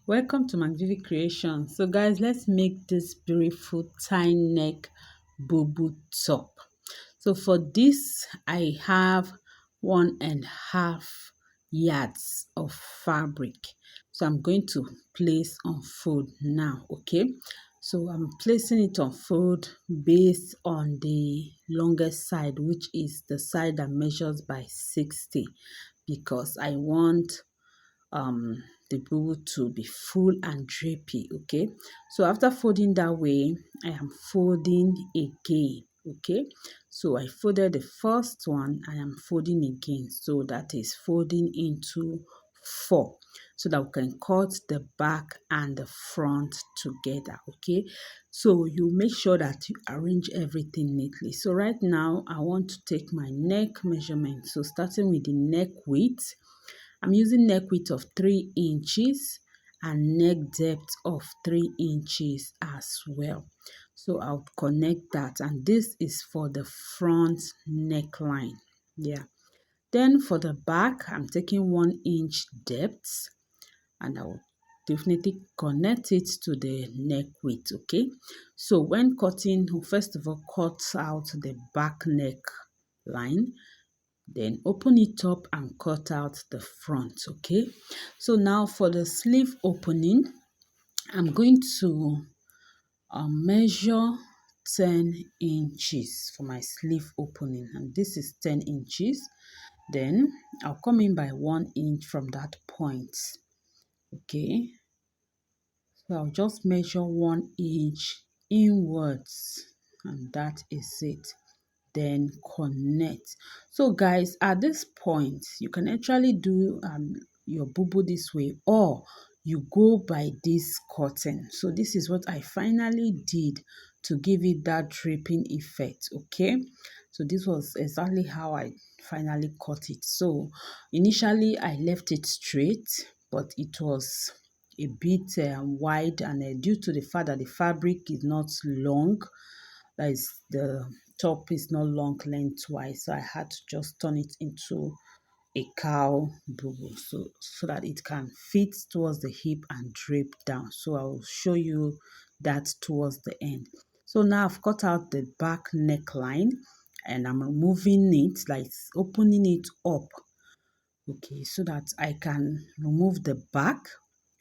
Welcome to my Vivi creation. So guys, let's make this beautiful tie neck Bubu top. So for this I have 1.5 yards of fabric. So I'm going to place on fold now. Okay, so I'm placing it on fold based on the longest side, which is the side that measures by 60, because I want the bowl to be full and drapey. Okay, so after folding that way, I am folding again. Okay, so I folded the first one, I am folding again, so that is folding into 4, so that we can cut the back and the front together. Okay, so you make sure that you arrange everything neatly. So right now I want to take my neck measurement. So starting with the neck width, I'm using neck width of 3 inches and neck depth of 3 inches as well. So I'll connect that, and this is for the front neckline. Yeah. Then for the back, I'm taking 1 inch depth, and I will definitely connect it to the neck width. Okay. So when cutting, first of all, cut out the back neck line, then open it up and cut out the front. Okay, so now for the sleeve opening, I'm going to measure 10 inches for my sleeve opening, and this is 10 inches. Then I'll come in by 1 inch from that point. Okay, so I'll just measure 1 inch inwards, and that is it. Then connect. So guys, at this point you can actually do your bubu this way, or you go by this curtain. So this is what I finally did to give it that draping effect. Okay, so this was exactly how I finally cut it. So initially I left it straight, but it was a bit wide, and due to the fact that the fabric is not long, that is, the top is not long lengthwise, so I had to just turn it into a cowl bubu, so that it can fit towards the hip and drape down. So I will show you that towards the end. So now I've cut out the back neckline, and I'm removing it, like opening it up. Okay, so that I can remove the back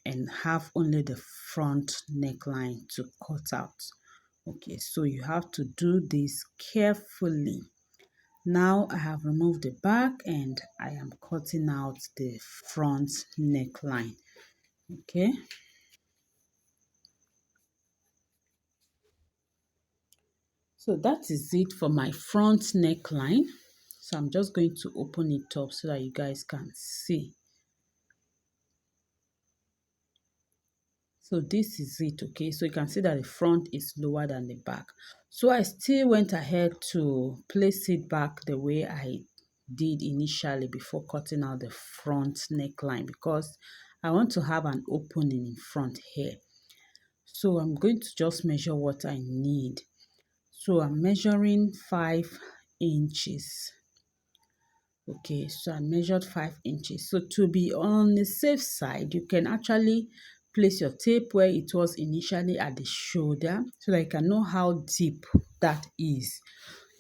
and have only the front neckline to cut out. Okay, so you have to do this carefully. Now I have removed the back and I am cutting out the front neckline. Okay, so that is it for my front neckline. So I'm just going to open it up so that you guys can see. So this is it. Okay, so you can see that the front is lower than the back. So I still went ahead to place it back the way I did initially before cutting out the front neckline, because I want to have an opening in front here. So I'm going to just measure what I need. So I'm measuring 5 inches. Okay, so I measured 5 inches. So to be on the safe side, you can actually place your tape where it was initially at the shoulder, so that you can know how deep that is.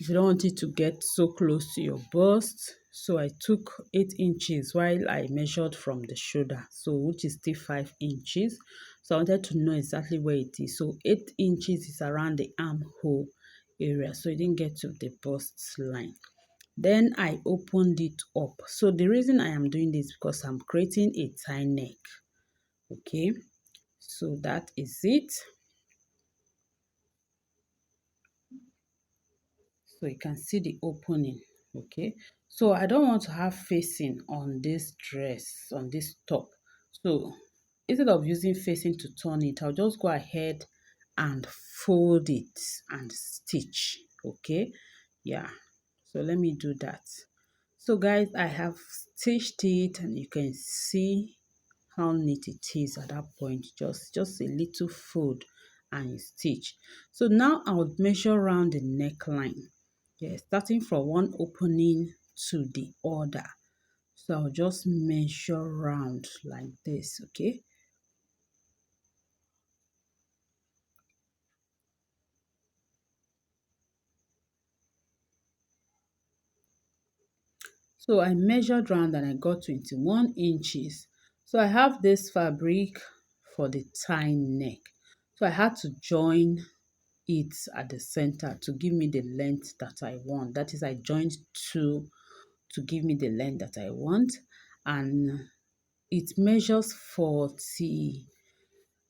If you don't want it to get so close to your bust, so I took 8 inches while I measured from the shoulder, so which is still 5 inches. So I wanted to know exactly where it is. So 8 inches is around the armhole area, so it didn't get to the bust line. Then I opened it up. So the reason I am doing this because I'm creating a tie neck. Okay, so that is it. So you can see the opening. Okay, so I don't want to have facing on this dress, on this top. So instead of using facing to turn it, I'll just go ahead and fold it and stitch. Okay, yeah, so let me do that. So guys, I have stitched it, and you can see how neat it is at that point. Just a little fold and you stitch. So now I would measure around the neckline. Yeah, starting from one opening to the other. So I'll just measure round like this. Okay, So I measured round and I got 21 inches. So I have this fabric for the tie neck. So I had to join it at the center to give me the length that I want. That is, I joined two to give me the length that I want. And it measures 40,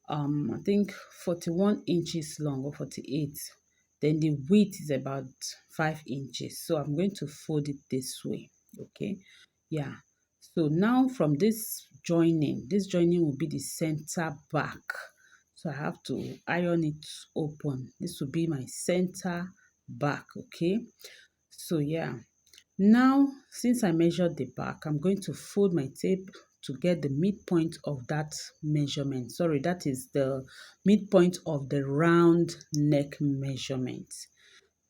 I think 41 inches long or 48. Then the width is about 5 inches. So I'm going to fold it this way. Okay. Yeah. So now from this joining will be the center back. So I have to iron it open. This will be my center back. Okay. So yeah. Now, since I measured the back, I'm going to fold my tape to get the midpoint of that measurement. Sorry, that is the midpoint of the round neck measurement.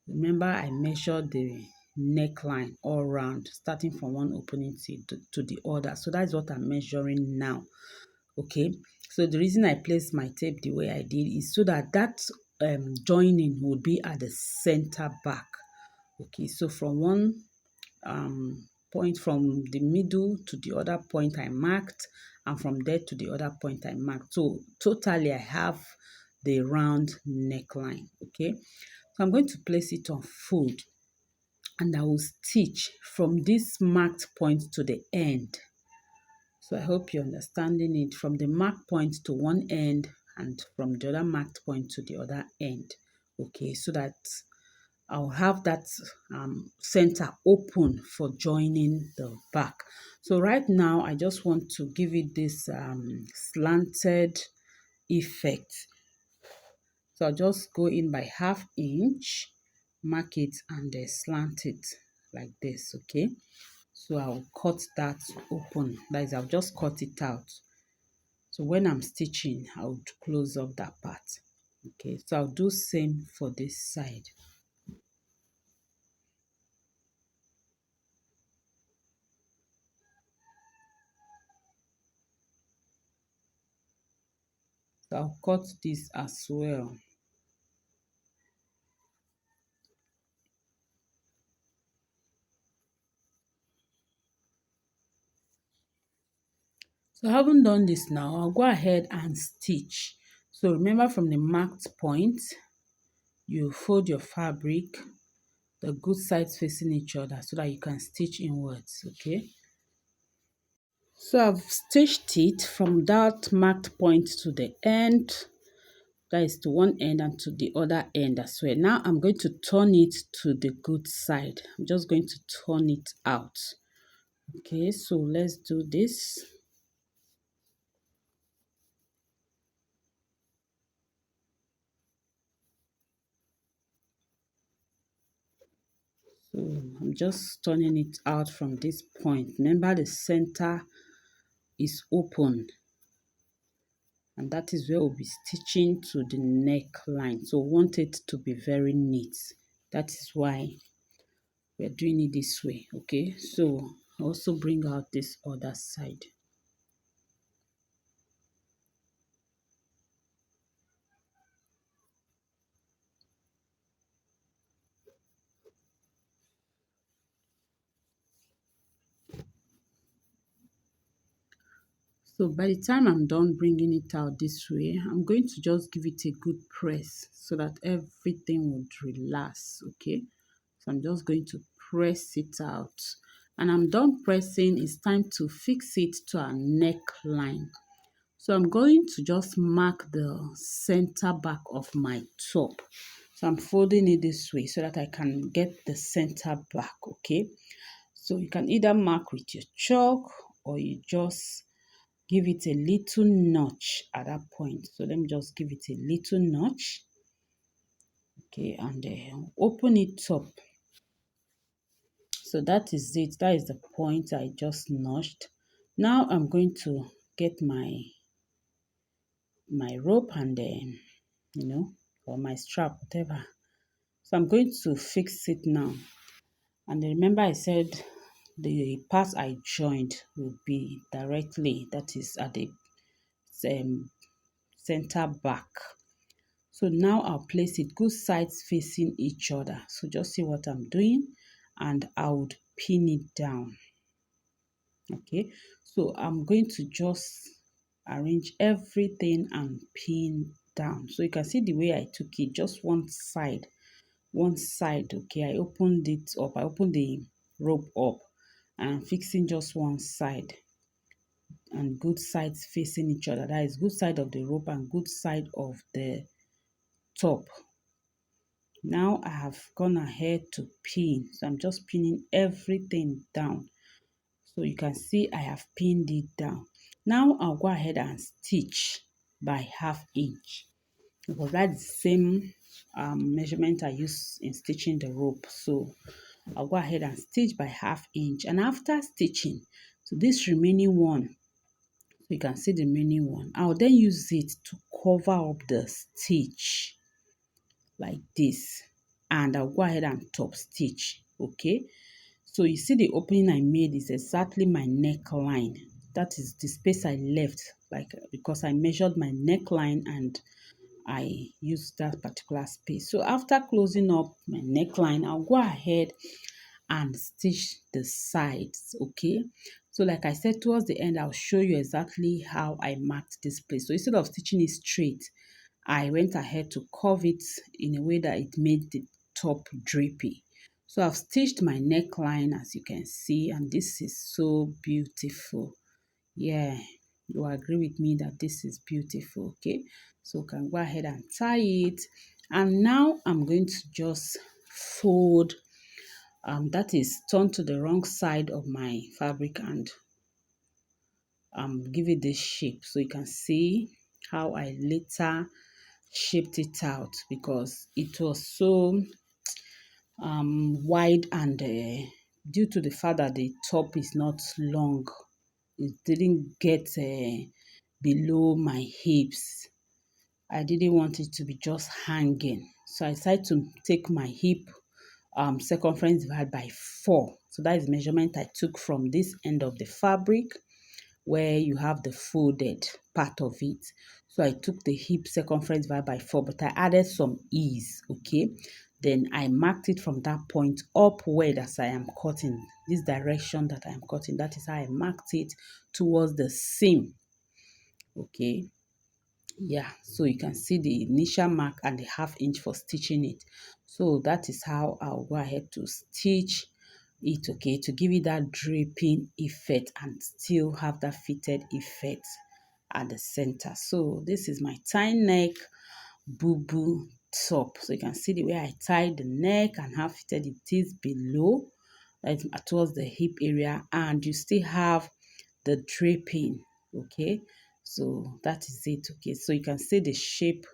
Remember, I measured the neckline all round, starting from one opening to the other. So that's what I'm measuring now. Okay. So the reason I placed my tape the way I did is so that joining would be at the center back. Okay. So from one point from the middle to the other point I marked, and from there to the other point I marked. So totally I have the round neckline. Okay, so I'm going to place it on fold and I will stitch from this marked point to the end. So I hope you're understanding it, from the marked point to one end and from the other marked point to the other end. Okay, so that I'll have that center open for joining the back. So right now, I just want to give it this slanted effect. So I'll just go in by 1/2 inch, mark it and slant it like this, okay? So I'll cut that open. That is, I'll just cut it out. So when I'm stitching, I'll close up that part. Okay, so I'll do same for this side. So I'll cut this as well. So having done this now, I'll go ahead and stitch. So remember, from the marked point, you fold your fabric, the good sides facing each other, so that you can stitch inwards, okay? So I've stitched it from that marked point to the end, that is to one end and to the other end as well. Now I'm going to turn it to the good side. I'm just going to turn it out. Okay, so let's do this. So I'm just turning it out from this point. Remember, the center is open, and that is where we'll be stitching to the neckline. So we want it to be very neat. That is why we're doing it this way. Okay, so also bring out this other side. So by the time I'm done bringing it out this way, I'm going to just give it a good press so that everything would relax, okay? So I'm just going to press it out. And I'm done pressing. It's time to fix it to our neckline. So I'm going to just mark the center back of my top. So I'm folding it this way so that I can get the center back, okay? So you can either mark with your chalk or you just give it a little notch at that point. So let me just give it a little notch. Okay, and open it up. So that is it. That is the point I just notched. Now I'm going to get my rope and or my strap, whatever. So I'm going to fix it now. And remember, I said the part I joined will be directly, that is at the center back. So now I'll place it good sides facing each other. So just see what I'm doing, and I would pin it down. Okay, so I'm going to just arrange everything and pin down. So you can see the way I took it, just one side. Okay, I opened it up, I opened the rope up and fixing just one side, and good sides facing each other. That is good side of the rope and good side of the top. Now I have gone ahead to pin, so I'm just pinning everything down. So you can see I have pinned it down. Now I'll go ahead and stitch by 1/2 inch, because that's the same measurement I use in stitching the rope. So I'll go ahead and stitch by 1/2 inch, and after stitching, so this remaining one, so you can see the remaining one, I'll then use it to cover up the stitch like this, and I'll go ahead and top stitch. Okay, so you see the opening I made is exactly my neckline. That is the space I left, like, because I measured my neckline and I used that particular space. So after closing up my neckline, I'll go ahead and stitch the sides. Okay, so like I said, towards the end I'll show you exactly how I marked this place. So instead of stitching it straight, I went ahead to curve it in a way that it made the top drapey. So I've stitched my neckline, as you can see, and this is so beautiful. Yeah, you agree with me that this is beautiful. Okay, so you can go ahead and tie it, and now I'm going to just fold, that is, turn to the wrong side of my fabric and give it this shape. So you can see how I later shaped it out, because it was so wide, and due to the fact that the top is not long, it didn't get below my hips. I didn't want it to be just hanging, so I decided to take my hip circumference divided by 4. So that is the measurement I took from this end of the fabric where you have the folded part of it. So I took the hip circumference divided by 4, but I added some ease. Okay, then I marked it from that point upward as I am cutting, this direction that I am cutting. That is how I marked it towards the seam. Okay, yeah, so you can see the initial mark and the 1/2 inch for stitching it. So that is how I'll go ahead to stitch it, okay, to give it that draping effect and still have that fitted effect at the center. So this is my tie neck Bubu top. So you can see the way I tied the neck and how fitted it is below, like towards the hip area, and you still have the draping. Okay, so that is it. Okay, so you can see the shape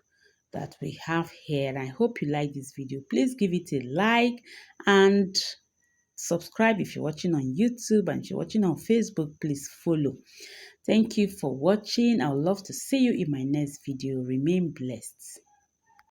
that we have here, and I hope you like this video. Please give it a like and subscribe if you're watching on YouTube, and if you're watching on Facebook, please follow. Thank you for watching. I would love to see you in my next video. Remain blessed.